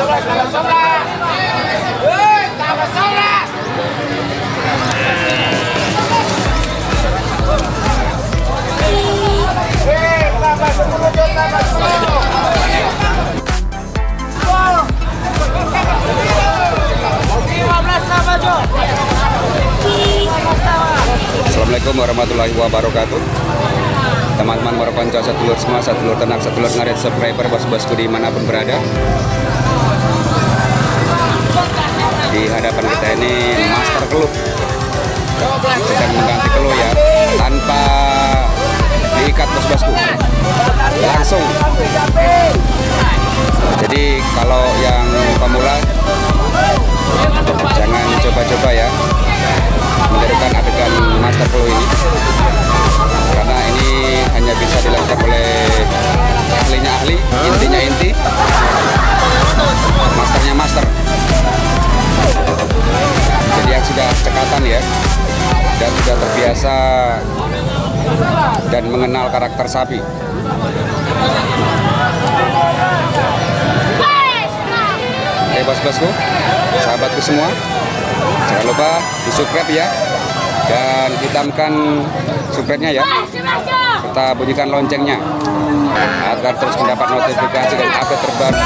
Assalamualaikum warahmatullahi wabarakatuh. Teman-teman Morokonco, sedulur semua, sedulur tenang, sedulur ngarit, subscriber, bos-bosku dimanapun berada. Di hadapan kita ini Master Club sedang mengganti keluh ya, tanpa diikat bos-bosku, langsung. Jadi kalau yang pemula jangan coba-coba ya menirukan adegan Master Club ini, karena ini hanya bisa dilakukan oleh ahlinya ahli, intinya inti, masternya master. Jadi yang sudah cekatan ya, dan sudah terbiasa dan mengenal karakter sapi. Oke bos-bosku, sahabatku semua, jangan lupa di subscribe ya, dan hitamkan subscribe-nya ya, serta bunyikan loncengnya agar terus mendapat notifikasi dan update terbaru